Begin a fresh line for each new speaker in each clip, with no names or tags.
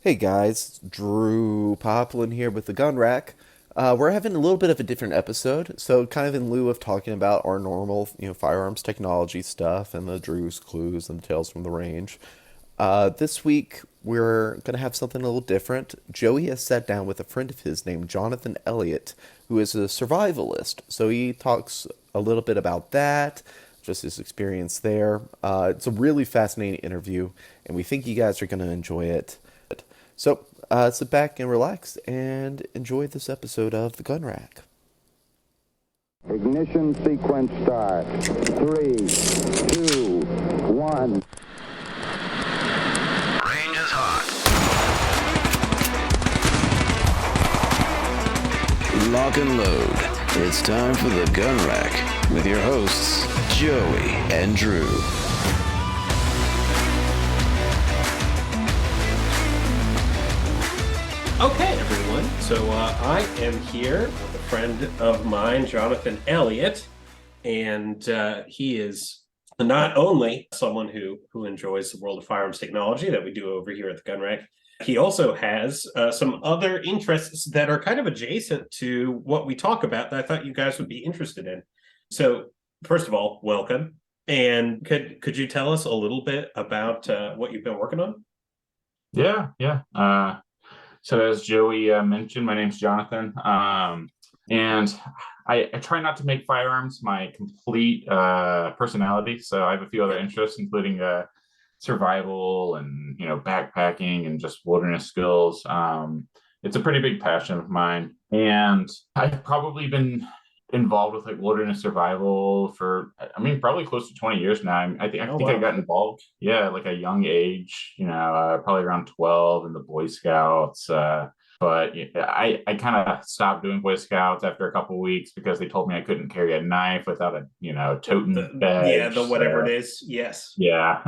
Hey guys, Drew Poplin here with the Gun Rack. We're having a little bit of a different episode, so kind of in lieu of talking about our normal, firearms technology stuff and the Drew's clues and the tales from the range. This week we're gonna have something a little different. Joey has sat down with a friend of his named Jonathan Elliott, who is a survivalist. So he talks a little bit about that, just his experience there. It's a really fascinating interview, and we think you guys are gonna enjoy it. So sit back and relax and enjoy this episode of The Gun Rack.
Ignition sequence start. 3, 2, 1.
Range is hot. Lock and load. It's time for the Gun Rack with your hosts, Joey and Drew.
Okay, everyone. So I am here with a friend of mine, Jonathan Elliott, and he is not only someone who enjoys the world of firearms technology that we do over here at the Gun Rack. He also has some other interests that are kind of adjacent to what we talk about that I thought you guys would be interested in. So, first of all, welcome. And could you tell us a little bit about what you've been working on?
Yeah. So as Joey mentioned, my name's Jonathan, and I try not to make firearms my complete personality. So I have a few other interests, including survival and backpacking and just wilderness skills. It's a pretty big passion of mine, and I've probably been involved with like wilderness survival for probably close to 20 years now. I got involved like a young age, probably around 12 in the Boy Scouts, but I kind of stopped doing Boy Scouts after a couple of weeks because they told me I couldn't carry a knife without a totem badge.
The whatever it is. Yes.
Yeah.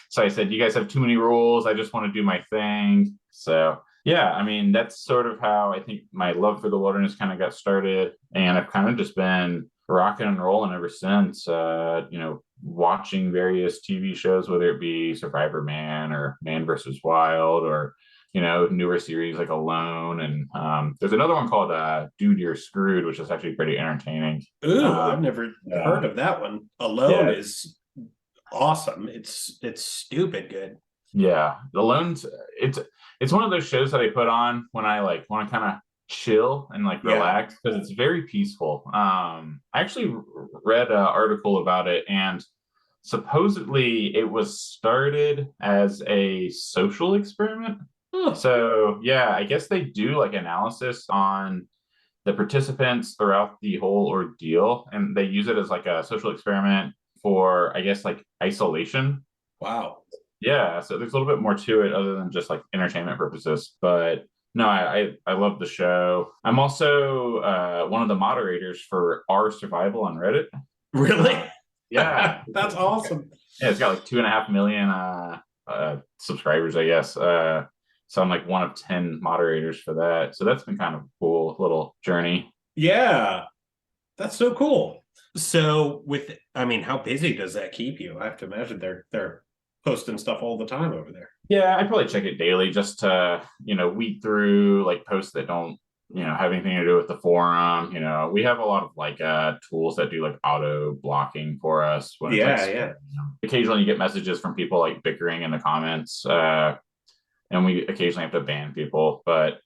So I said, you guys have too many rules, I just want to do my thing. So yeah, that's sort of how I think my love for the wilderness kind of got started. And I've kind of just been rocking and rolling ever since, watching various TV shows, whether it be Survivor Man or Man versus Wild or, newer series like Alone. And there's another one called Dude, You're Screwed, which is actually pretty entertaining.
Ooh, I've never heard of that one. Alone is awesome. It's stupid good.
Yeah, Alone's it's one of those shows that I put on when I like want to kind of chill and like relax because it's very peaceful. I actually read an article about it, and supposedly it was started as a social experiment. So yeah, I guess they do like analysis on the participants throughout the whole ordeal, and they use it as like a social experiment for, I guess, like isolation.
Wow.
Yeah, so there's a little bit more to it other than just like entertainment purposes. But no, I love the show. I'm also one of the moderators for R Survival on Reddit.
Really?
Yeah.
That's awesome.
Yeah, it's got like 2.5 million subscribers, I guess. So I'm like one of 10 moderators for that. So that's been kind of a cool little journey.
Yeah. That's so cool. So how busy does that keep you? I have to imagine they're posting stuff all the time over there.
Yeah, I probably check it daily just to, weed through like posts that don't, have anything to do with the forum. We have a lot of like tools that do like auto blocking for us when it's like, occasionally you get messages from people like bickering in the comments, and we occasionally have to ban people, but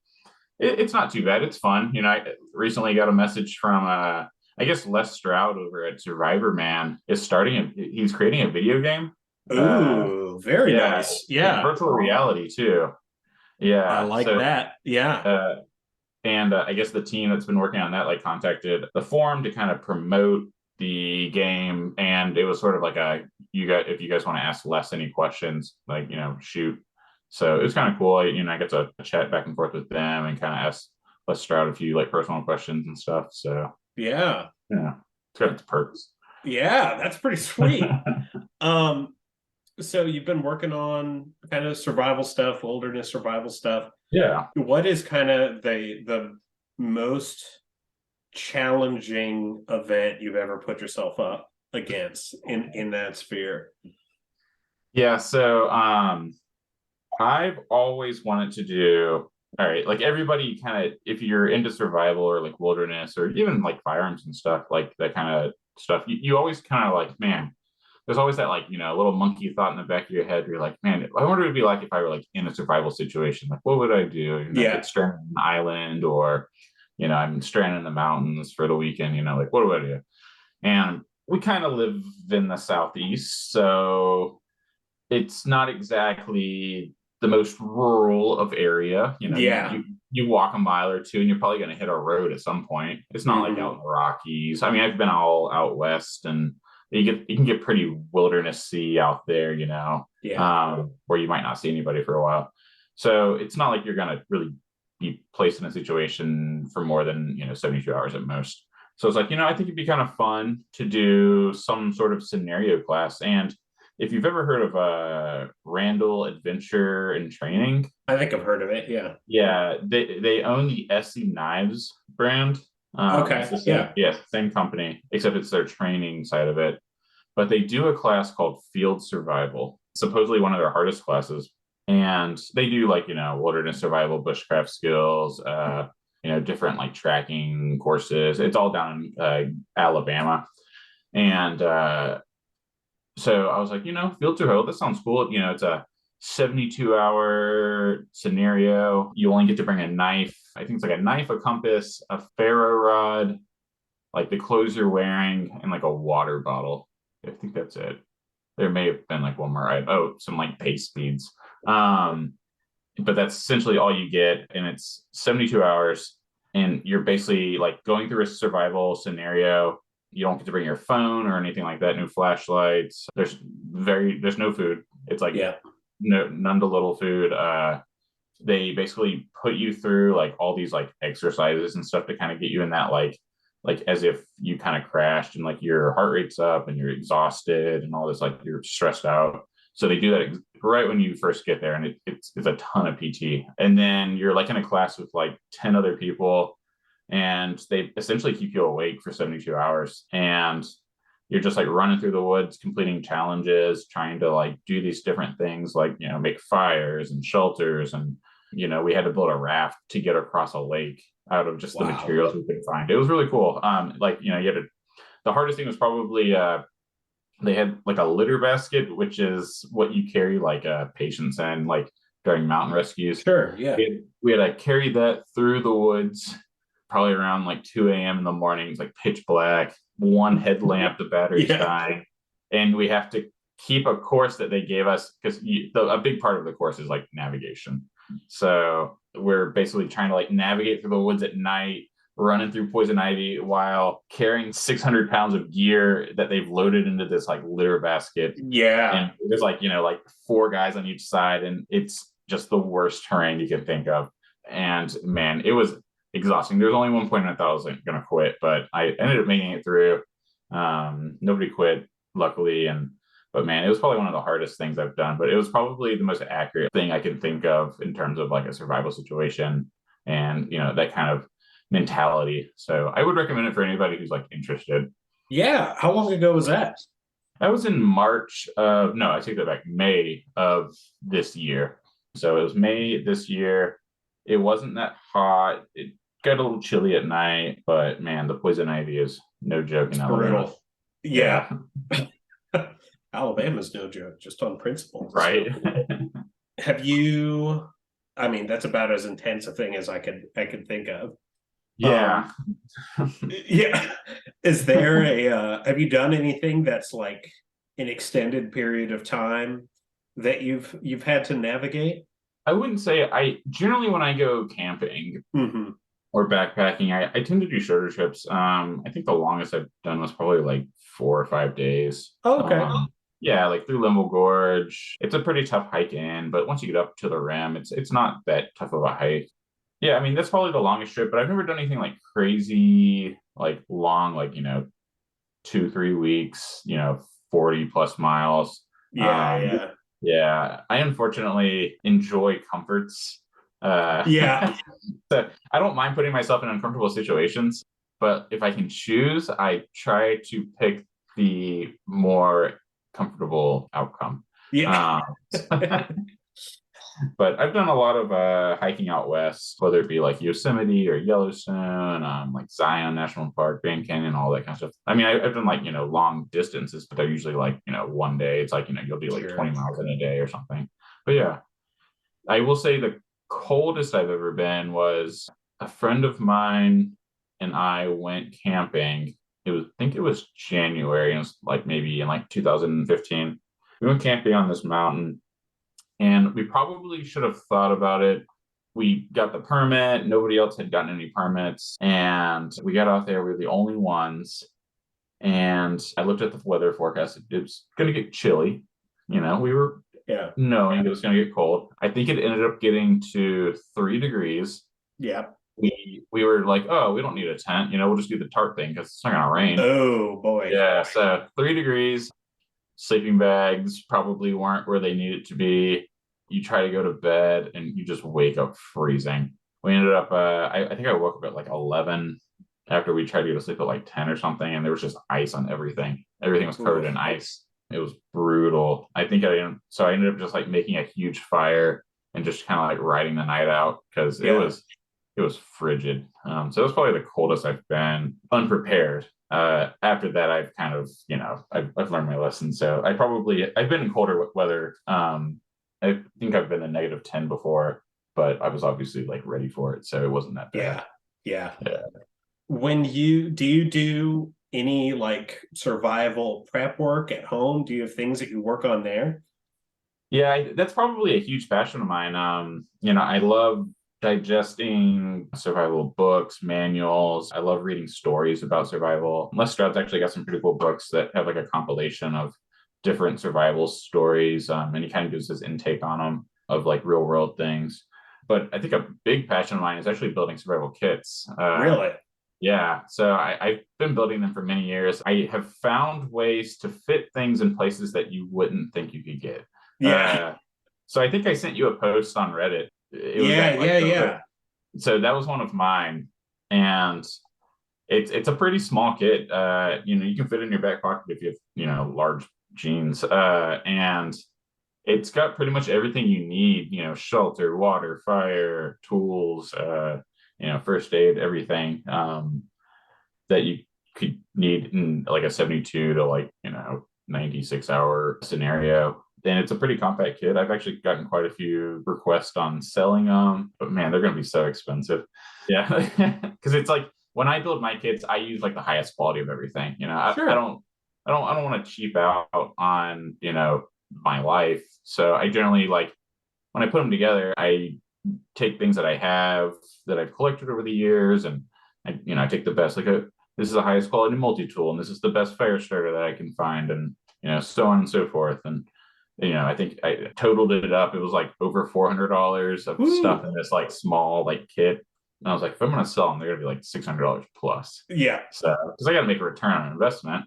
it's not too bad. It's fun. I recently got a message from I guess Les Stroud over at Survivor Man he's creating a video game.
Ooh, very nice. Yeah.
Virtual reality too. Yeah.
I like that. Yeah.
And I guess the team that's been working on that like contacted the forum to kind of promote the game. And it was sort of like if you guys want to ask Les any questions, like, shoot. So it was kind of cool. I get to chat back and forth with them and kind of ask Les Stroud a few like personal questions and stuff. So
yeah.
It's got its perks.
Yeah, that's pretty sweet. So you've been working on kind of survival stuff, wilderness survival stuff.
Yeah.
What is kind of the most challenging event you've ever put yourself up against in that sphere?
Yeah. So I've always wanted to do, all right, like everybody kind of, if you're into survival or like wilderness or even like firearms and stuff, like that kind of stuff, you always kind of like, man, there's always that like, little monkey thought in the back of your head where you're like, man, I wonder what it'd be like if I were like in a survival situation. Like, what would I do? Get stranded on an island or, I'm stranded in the mountains for the weekend, like, what do I do? And we kind of live in the Southeast, so it's not exactly the most rural of area. You walk a mile or two and you're probably going to hit a road at some point. It's not like out in the Rockies. I mean, I've been all out west, and you can get pretty wildernessy out there, where you might not see anybody for a while. So it's not like you're going to really be placed in a situation for more than 72 hours at most. So it's like, I think it'd be kind of fun to do some sort of scenario class. And if you've ever heard of Randall Adventure and Training,
I think I've heard of it. Yeah.
Yeah, they own the SC Knives brand.
Okay.
Same company, except it's their training side of it. But they do a class called Field Survival, supposedly one of their hardest classes. And they do like, wilderness survival, bushcraft skills, different like tracking courses. It's all down in Alabama. And so I was like, Field Survival, that sounds cool. It's a 72-hour scenario. You only get to bring a knife. I think it's like a knife, a compass, a ferro rod, like the clothes you're wearing, and like a water bottle. I think that's it. There may have been like one more item. Oh, some like pace speeds. But that's essentially all you get, and it's 72 hours, and you're basically like going through a survival scenario. You don't get to bring your phone or anything like that. No flashlights. There's no food. It's like none to little food. They basically put you through like all these like exercises and stuff to kind of get you in that like as if you kind of crashed and like your heart rate's up and you're exhausted and all this, like you're stressed out. So they do that right when you first get there, and it's a ton of PT. And then you're like in a class with like 10 other people, and they essentially keep you awake for 72 hours. And you're just like running through the woods, completing challenges, trying to like do these different things, like, make fires and shelters. And, we had to build a raft to get across a lake out of just the materials we could find. It was really cool. The hardest thing was probably, they had like a litter basket, which is what you carry like patients in, like during mountain rescues.
Sure. Yeah.
We had to carry that through the woods, probably around like 2 a.m. in the morning. It's like pitch black, one headlamp, the battery's dying. And we have to keep a course that they gave us, because a big part of the course is like navigation. So we're basically trying to like navigate through the woods at night, running through poison ivy while carrying 600 pounds of gear that they've loaded into this like litter basket.
Yeah.
And there's like, like 4 guys on each side, and it's just the worst terrain you can think of. And man, it was exhausting. There was only one point I thought I was like, gonna quit, but I ended up making it through. Nobody quit, luckily. But man, it was probably one of the hardest things I've done, but it was probably the most accurate thing I can think of in terms of like a survival situation and, that kind of mentality. So I would recommend it for anybody who's like interested.
Yeah. How long ago was that?
That was in I take that back, May of this year. So it was May this year. It wasn't that hot. It got a little chilly at night, but man, the poison ivy is no joke in Alabama.
Yeah. Alabama's no joke, just on principle.
Right.
So, have you, that's about as intense a thing as I could think of.
Yeah.
Yeah. Is there have you done anything that's like an extended period of time that you've had to navigate?
I wouldn't say generally when I go camping or backpacking, I tend to do shorter trips. I think the longest I've done was probably like 4 or 5 days.
Oh, okay.
Yeah, like through Limble Gorge. It's a pretty tough hike in, but once you get up to the rim, it's not that tough of a hike. Yeah, that's probably the longest trip, but I've never done anything like crazy, like long, like, 2-3 weeks, 40 plus miles.
Yeah.
Yeah, I unfortunately enjoy comforts.
Yeah.
So I don't mind putting myself in uncomfortable situations, but if I can choose, I try to pick the more comfortable outcome.
Yeah.
But I've done a lot of hiking out west, whether it be like Yosemite or Yellowstone, like Zion National Park, Grand Canyon, all that kind of stuff. I mean, I've done like, long distances, but they're usually like, one day. It's like, you'll do like
Sure.
20 miles in a day or something. But yeah, I will say the coldest I've ever been was a friend of mine and I went camping. I think it was January. It was like maybe in like 2015. We went camping on this mountain, and we probably should have thought about it. We got the permit. Nobody else had gotten any permits, and we got out there. We were the only ones. And I looked at the weather forecast. It was going to get chilly. We were knowing it was going to get cold. I think it ended up getting to 3 degrees.
Yeah.
We were like, oh, we don't need a tent. We'll just do the tarp thing because it's not going to rain.
Oh, boy.
Yeah. So 3 degrees. Sleeping bags probably weren't where they needed to be. You try to go to bed and you just wake up freezing. We ended up, I think I woke up at like 11 after we tried to go to sleep at like 10 or something. And there was just ice on everything. Everything was covered in ice. It was brutal. I ended up just like making a huge fire and just kind of like riding the night out because it was frigid. So it was probably the coldest I've been unprepared. After that, I've kind of, I've learned my lesson. So I've been in colder weather. I think I've been a -10 before, but I was obviously like ready for it. So it wasn't that bad.
Yeah. When do you do any like survival prep work at home? Do you have things that you work on there?
Yeah, that's probably a huge passion of mine. I love digesting survival books, manuals. I love reading stories about survival. Les Stroud's actually got some pretty cool books that have like a compilation of different survival stories, and he kind of gives his intake on them of like real world things. But I think a big passion of mine is actually building survival kits.
Really?
Yeah. So I've been building them for many years. I have found ways to fit things in places that you wouldn't think you could get.
Yeah.
So I think I sent you a post on Reddit.
Yeah.
So that was one of mine, and it's a pretty small kit. You can fit in your back pocket if you have large jeans, and it's got pretty much everything you need. Shelter, water, fire, tools, first aid, everything that you could need in like a 72 to 96 hour scenario. And it's a pretty compact kit. I've actually gotten quite a few requests on selling them, but man, they're going to be so expensive. Yeah. Because it's like when I build my kits, I use like the highest quality of everything.
Sure.
I don't want to cheap out on, my life. So I generally when I put them together, I take things that I have that I've collected over the years, and I take the best, this is the highest quality multi-tool, and this is the best fire starter that I can find, and so on and so forth. And I think I totaled it up. It was like over $400 of stuff in this small kit. And I was like, if I'm going to sell them, they're going to be like $600 plus.
Yeah.
So, because I got to make a return on investment.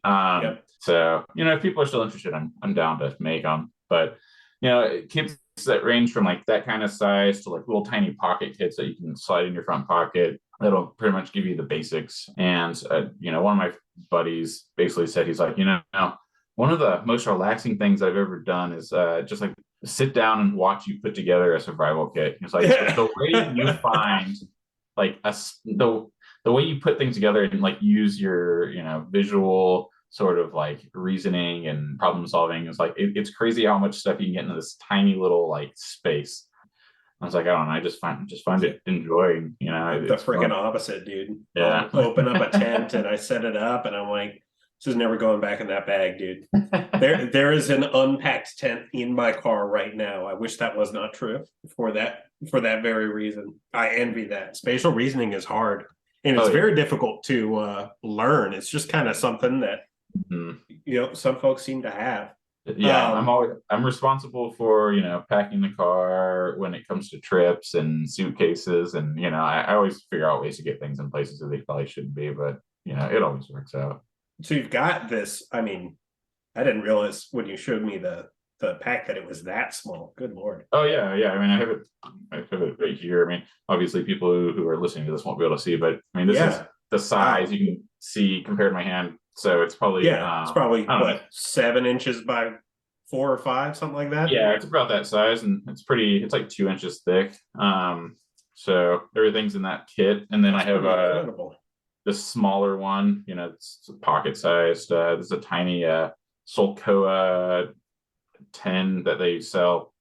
So, if people are still interested, I'm down to make them. But, kits that range from that kind of size to little tiny pocket kits that you can slide in your front pocket. That'll pretty much give you the basics. And, one of my buddies basically said, he's like, one of the most relaxing things I've ever done is just sit down and watch you put together a survival kit. It's like the way you find the way you put things together and use your visual sort of reasoning and problem solving is it's crazy how much stuff you can get into this tiny little space. I was like, I don't know, I just find it enjoying.
The freaking opposite, dude.
Yeah.
I'll open up a tent and I set it up and I'm like, this is never going back in that bag, dude. There is an unpacked tent in my car right now. I wish that was not true for that very reason. I envy that. Spatial reasoning is hard, and it's very difficult to learn. It's just kind of something that some folks seem to have.
Yeah, I'm responsible for packing the car when it comes to trips and suitcases, and I always figure out ways to get things in places that they probably shouldn't be, but it always works out.
So you've got this. I mean, I didn't realize when you showed me the pack that it was that small. Good Lord.
Oh yeah. I mean, I have it right here. I mean, obviously people who are listening to this won't be able to see, but I mean, this is the size you can see compared to my hand. So it's probably
it's probably 7 inches by 4 or 5, something like that?
Yeah, it's about that size, and it's like 2 inches thick. So everything's in that kit, and then I have
Incredible.
this smaller one. It's pocket sized. This is a tiny Solcoa 10 that they sell.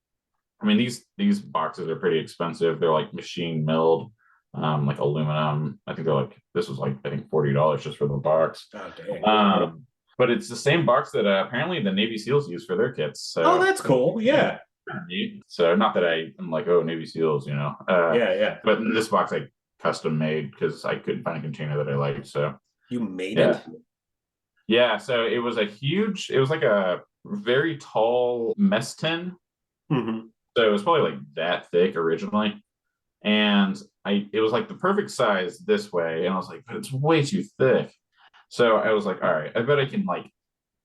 I mean, these boxes are pretty expensive. They're like machine milled, like aluminum. I think this was like, I think $40 just for the box.
Oh, dang.
But it's the same box that apparently the Navy SEALs use for their kits. So
Oh, that's cool. Yeah.
So not that I'm like, oh, Navy SEALs,
Yeah.
But in this box I custom made because I couldn't find a container that I liked. So
You made it?
yeah. So it was like a very tall mess tin.
Mm-hmm.
So it was probably like that thick originally. And it was like the perfect size this way. And I was like, but it's way too thick. So I was like, all right, I bet I can like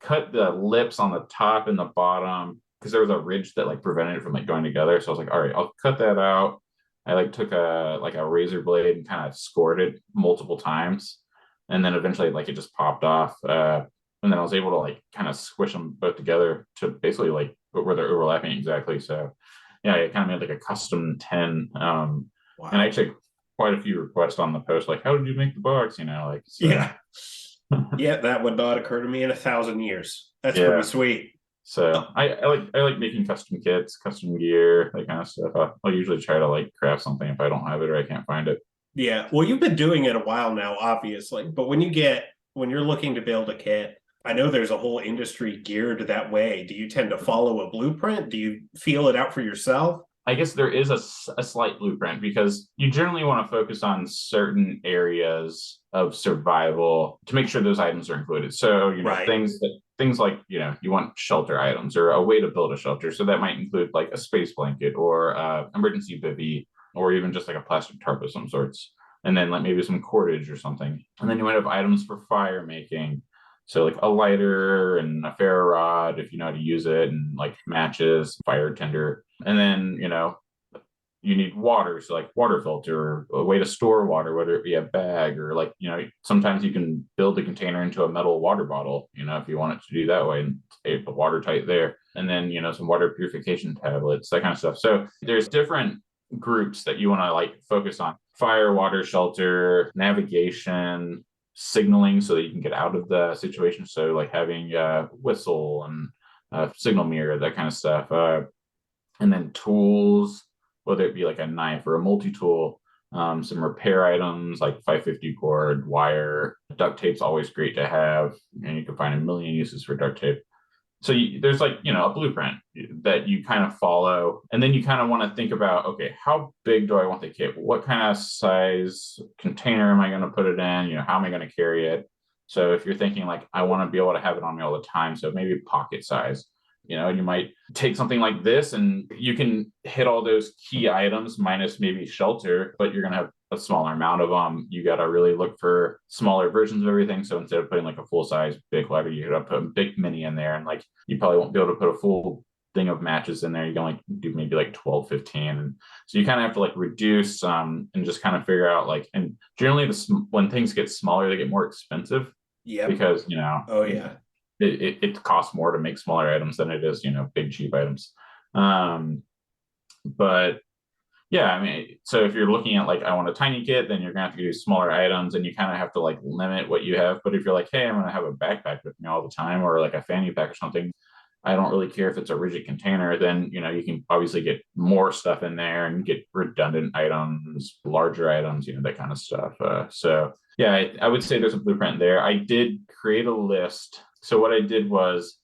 cut the lips on the top and the bottom because there was a ridge that like prevented it from like going together. So I was like, all right, I'll cut that out. I like took a razor blade and kind of scored it multiple times. And then eventually like it just popped off. And then I was able to like kind of squish them both together to basically like where they're overlapping exactly. So yeah, I kind of made like a custom 10.
Wow.
And I actually quite a few requests on the post, like, how did you make the box? So.
Yeah. Yeah, that would not occur to me in 1,000 years. That's pretty sweet.
So I like making custom kits, custom gear, that kind of stuff. I'll usually try to like craft something if I don't have it or I can't find it.
Yeah. Well, you've been doing it a while now, obviously. But when you're looking to build a kit, I know there's a whole industry geared that way. Do you tend to follow a blueprint? Do you feel it out for yourself?
I guess there is a slight blueprint because you generally want to focus on certain areas of survival to make sure those items are included. So,
Right.
things like, you want shelter items or a way to build a shelter. So that might include like a space blanket or emergency bivvy or even just like a plastic tarp of some sorts. And then like maybe some cordage or something. And then you might have items for fire making. So like a lighter and a ferro rod, if you know how to use it, and like matches, fire tinder. And then, you need water. So like water filter, a way to store water, whether it be a bag or like, sometimes you can build a container into a metal water bottle, if you want it to do that way and stay watertight there. And then, some water purification tablets, that kind of stuff. So there's different groups that you want to like focus on: fire, water, shelter, navigation, signaling so that you can get out of the situation. So like having a whistle and signal mirror, that kind of stuff. And then tools, whether it be like a knife or a multi-tool, some repair items like 550 cord, wire, duct tape's always great to have, and you can find a million uses for duct tape. So there's like, a blueprint that you kind of follow. And then you kind of want to think about, okay, how big do I want the kit? What kind of size container am I going to put it in? How am I going to carry it? So if you're thinking like, I want to be able to have it on me all the time, so maybe pocket size, you might take something like this and you can hit all those key items minus maybe shelter, but you're going to have a smaller amount of them. You got to really look for smaller versions of everything. So instead of putting like a full size big lighter, you got to put a big mini in there. And like, you probably won't be able to put a full thing of matches in there. You can only do maybe like 12, 15. And so you kind of have to like reduce and just kind of figure out like, and generally when things get smaller, they get more expensive.
Yeah.
Because,
oh yeah.
It costs more to make smaller items than it is, big cheap items. But yeah, I mean, so if you're looking at like, I want a tiny kit, then you're gonna have to do smaller items and you kind of have to like limit what you have. But if you're like, hey, I'm gonna have a backpack with me all the time, or like a fanny pack or something, I don't really care if it's a rigid container, then, you can obviously get more stuff in there and get redundant items, larger items, that kind of stuff. So yeah, I would say there's a blueprint there. I did create a list. So what I did was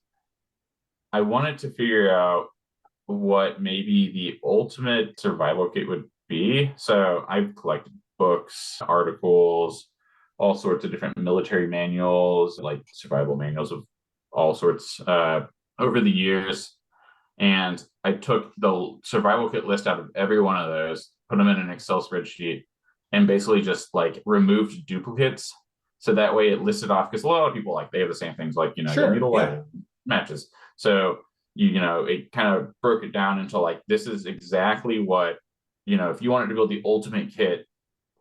I wanted to figure out what maybe the ultimate survival kit would be. So I've collected books, articles, all sorts of different military manuals, like survival manuals of all sorts over the years. And I took the survival kit list out of every one of those, put them in an Excel spreadsheet, and basically just like removed duplicates. So that way it listed off, because a lot of people like they have the same things like,
Sure,
you need a light matches. So it kind of broke it down into like, this is exactly what, if you wanted to build the ultimate kit,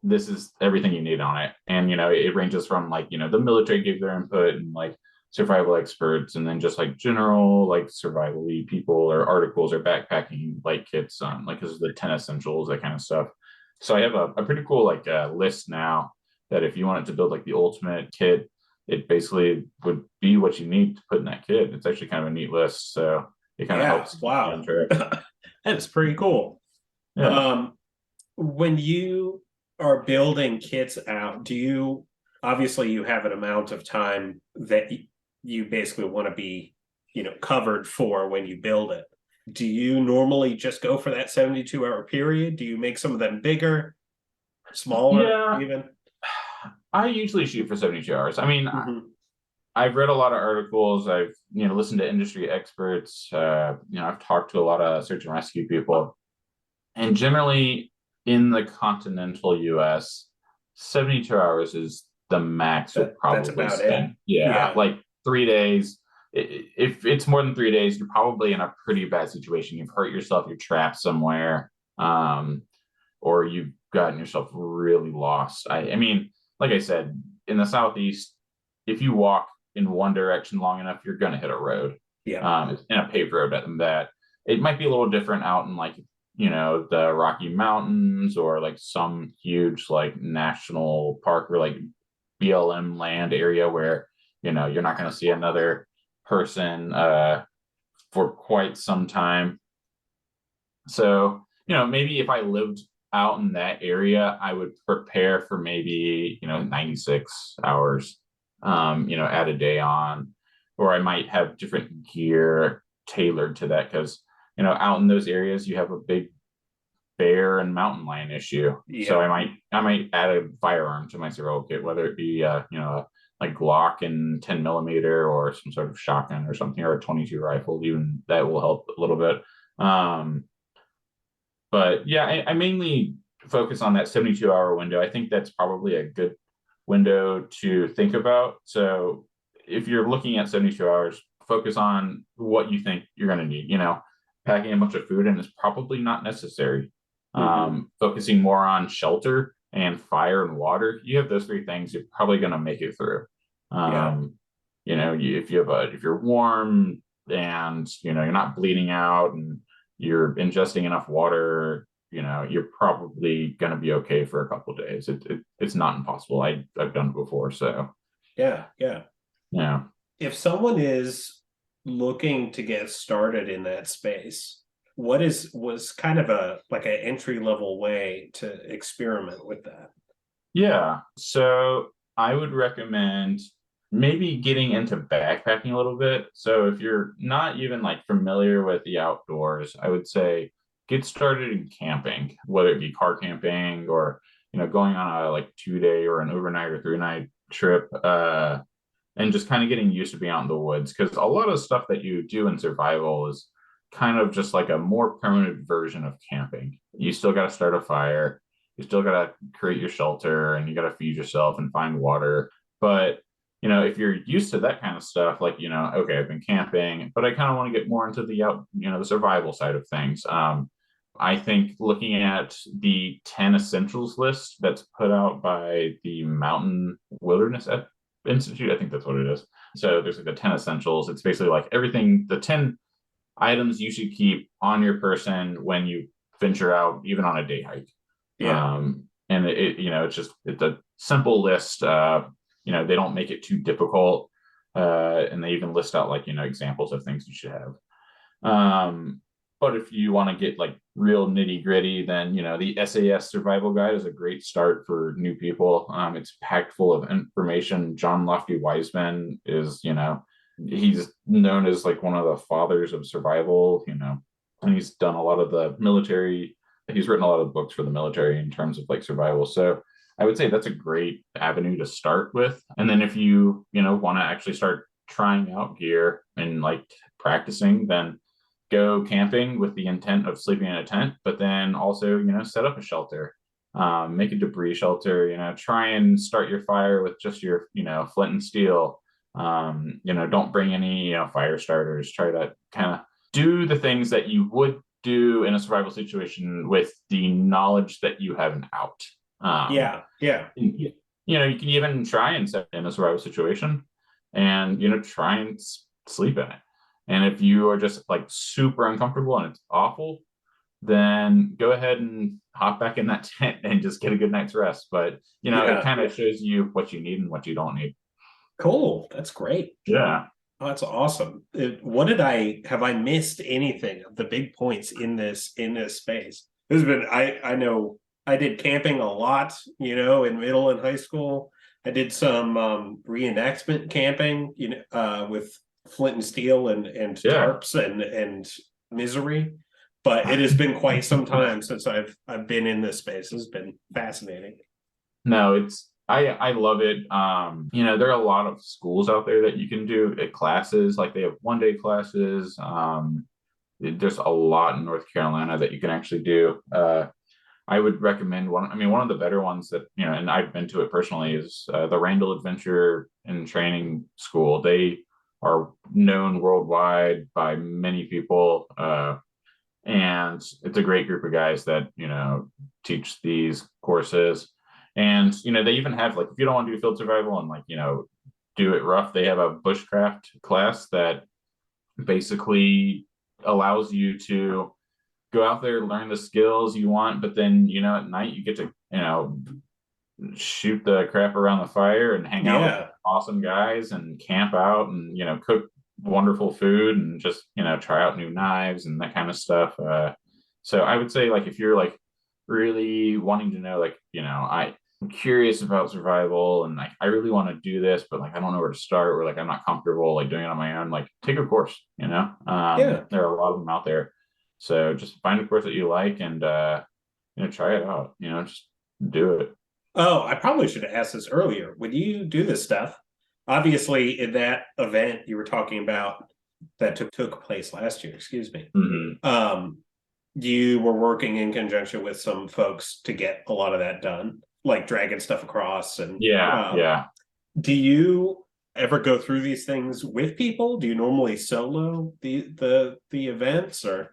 this is everything you need on it. And it ranges from like, the military gave their input and like survival experts, and then just like general like survival-y people or articles or backpacking like kits on like this is the 10 essentials, that kind of stuff. So I have a pretty cool like list now that if you wanted to build like the ultimate kit, it basically would be what you need to put in that kit. It's actually kind of a neat list. So it kind of helps.
Wow. That's pretty cool.
Yeah.
When you are building kits out, obviously you have an amount of time that you basically want to be, covered for when you build it. Do you normally just go for that 72-hour period? Do you make some of them bigger, smaller, even?
I usually shoot for 72 hours. I mean, I've read a lot of articles. I've, listened to industry experts. I've talked to a lot of search and rescue people. And generally in the continental US, 72 hours is the max you'll probably spend. It. Yeah, like 3 days. If it's more than 3 days, you're probably in a pretty bad situation. You've hurt yourself, you're trapped somewhere, or you've gotten yourself really lost. I mean, like I said, in the Southeast, if you walk in one direction long enough, you're going to hit a road. Yeah. In a paved road at that. It might be a little different out in like, the Rocky Mountains or like some huge like national park or like BLM land area where, you're not going to see another person for quite some time. So, maybe if I lived out in that area, I would prepare for maybe, 96 hours, add a day on, or I might have different gear tailored to that because, out in those areas, you have a big bear and mountain lion issue. Yeah. So I might add a firearm to my survival kit, whether it be, like Glock and 10 millimeter or some sort of shotgun or something, or a 22 rifle, even that will help a little bit. But yeah, I mainly focus on that 72-hour window. I think that's probably a good window to think about. So if you're looking at 72 hours, focus on what you think you're going to need. Packing a bunch of food in is probably not necessary. Focusing more on shelter and fire and water. You have those three things, you're probably going to make it through. If you're warm and, you're not bleeding out and you're ingesting enough water, you're probably going to be okay for a couple of days. It's not impossible. I've done it before. So
yeah. If someone is looking to get started in that space, what was kind of an entry level way to experiment with that? Yeah.
So I would recommend maybe getting into backpacking a little bit. So if you're not even like familiar with the outdoors, I would say get started in camping, whether it be car camping or, going on a like 2-day or an overnight or 3-night trip, and just kind of getting used to being out in the woods. Because a lot of stuff that you do in survival is kind of just like a more permanent version of camping. You still got to start a fire. You still got to create your shelter and you got to feed yourself and find water. But, if you're used to that kind of stuff, like, okay, I've been camping, but I kind of want to get more into the survival side of things. I think looking at the 10 essentials list that's put out by the Mountain Wilderness Institute, I think that's what it is. So there's like the 10 essentials. It's basically like everything, the 10 items you should keep on your person when you venture out, even on a day hike. Yeah. And it's a simple list. They don't make it too difficult. And they even list out like, examples of things you should have. But if you want to get like real nitty gritty, then, the SAS survival guide is a great start for new people. It's packed full of information. John Lofty Wiseman is, he's known as like one of the fathers of survival, and he's done a lot of the military. He's written a lot of books for the military in terms of like survival. So I would say that's a great avenue to start with. And then if you, want to actually start trying out gear and like practicing, then go camping with the intent of sleeping in a tent, but then also, set up a shelter, make a debris shelter, try and start your fire with just your, flint and steel. Don't bring any, fire starters. Try to kind of do the things that you would do in a survival situation with the knowledge that you have an out. You can even try and set in a survival situation and try and sleep in it. And if you are just like super uncomfortable and it's awful, then go ahead and hop back in that tent and just get a good night's rest. But it kind of shows you what you need and what you don't need.
Cool. That's great.
Yeah.
Oh, that's awesome. Have I missed anything of the big points in this space? There's been, I know I did camping a lot, in middle and high school. I did some reenactment camping, with flint and steel and tarps and misery. But it has been quite some time since I've been in this space. It's been fascinating.
No, I love it. There are a lot of schools out there that you can do classes, like they have 1-day classes. There's a lot in North Carolina that you can actually do. I would recommend one of the better ones that, and I've been to it personally, is the Randall Adventure and Training School. They are known worldwide by many people. And it's a great group of guys that, teach these courses. And, they even have, like, if you don't want to do field survival and, like, do it rough, they have a bushcraft class that basically allows you to go out there, learn the skills you want, but then, at night you get to, shoot the crap around the fire and hang out with awesome guys and camp out and, cook wonderful food and just, try out new knives and that kind of stuff. So I would say, like, if you're like really wanting to know, like, I'm curious about survival and like I really want to do this, but like I don't know where to start, or like I'm not comfortable like doing it on my own, like take a course. There are a lot of them out there. So just find a course that you like and try it out. Just do it.
Oh, I probably should have asked this earlier. When you do this stuff, obviously in that event you were talking about that took place last year, excuse me.
Mm-hmm.
You were working in conjunction with some folks to get a lot of that done, like dragging stuff across and Do you ever go through these things with people? Do you normally solo the events, or?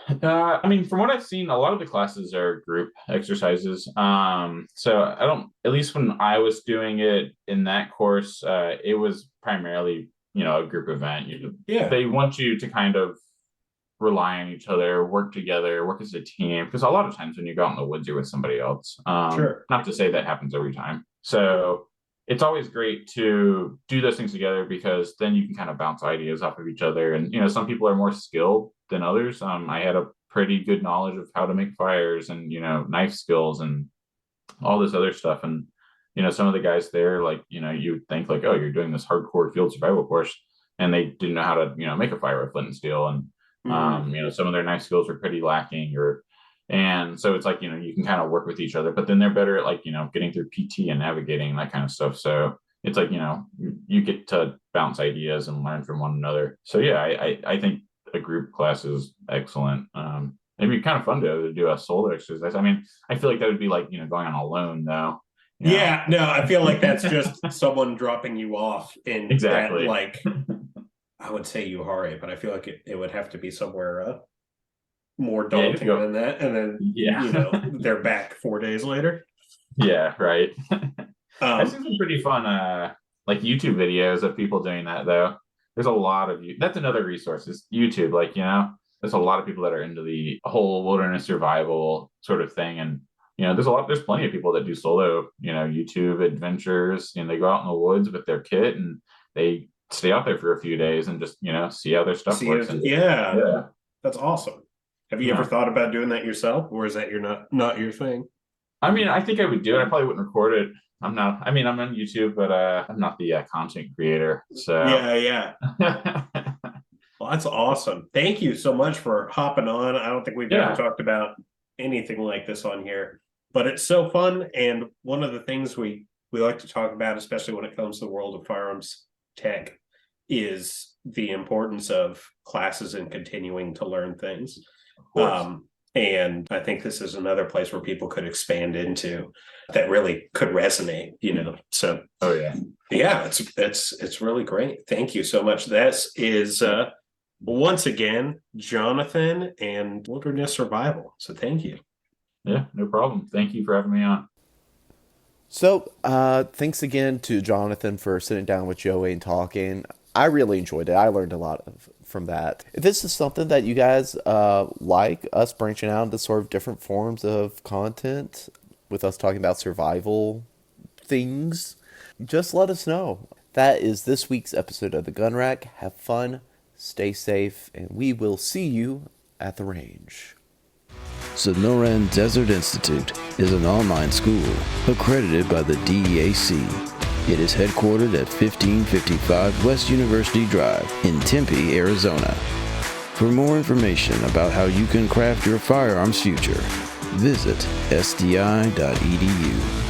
From what I've seen, a lot of the classes are group exercises. So I don't, at least when I was doing it in that course, it was primarily, a group event. They want you to kind of rely on each other, work together, work as a team. Because a lot of times when you go out in the woods, you're with somebody else.
Sure.
Not to say that happens every time. So it's always great to do those things together, because then you can kind of bounce ideas off of each other. And, some people are more skilled than others. I had a pretty good knowledge of how to make fires and, knife skills and all this other stuff. And, some of the guys there, like, you would think like, oh, you're doing this hardcore field survival course, and they didn't know how to, make a fire with flint and steel. And, some of their knife skills are pretty lacking, and so it's like, you can kind of work with each other, but then they're better at like, getting through PT and navigating and that kind of stuff. So it's like, you get to bounce ideas and learn from one another. So yeah, I think a group class is excellent. It'd be kind of fun to do a solo exercise. I feel like that would be like, going on alone though.
Yeah, no, I feel like that's just someone dropping you off in
exactly
that, like, I would say Uhari, but I feel like it would have to be somewhere more daunting than that. And then, they're back 4 days later.
Yeah, right. I've seen some pretty fun, like YouTube videos of people doing that though. There's a lot of that's another resource is YouTube. Like, there's a lot of people that are into the whole wilderness survival sort of thing. And, there's plenty of people that do solo, YouTube adventures, and they go out in the woods with their kit and they stay out there for a few days and just, see how their stuff works.
Yeah. That's awesome. Have you ever thought about doing that yourself, or is that not your thing?
I think I would do it. I probably wouldn't record it. I'm on YouTube, but I'm not the content creator. So
yeah. Well, that's awesome. Thank you so much for hopping on. I don't think we've ever talked about anything like this on here, but it's so fun. And one of the things we like to talk about, especially when it comes to the world of firearms tech, is the importance of classes and continuing to learn things. And I think this is another place where people could expand into that really could resonate, So, it's really great. Thank you so much. This is once again Jonathan and Wilderness Survival. So thank you.
Yeah, no problem. Thank you for having me on.
So, thanks again to Jonathan for sitting down with Joey and talking. I really enjoyed it. I learned a lot from that. If this is something that you guys like, us branching out into sort of different forms of content, with us talking about survival things, just let us know. That is this week's episode of The Gun Rack. Have fun, stay safe, and we will see you at the range.
Sonoran Desert Institute is an online school accredited by the DEAC. It is headquartered at 1555 West University Drive in Tempe, Arizona. For more information about how you can craft your firearms future, visit sdi.edu.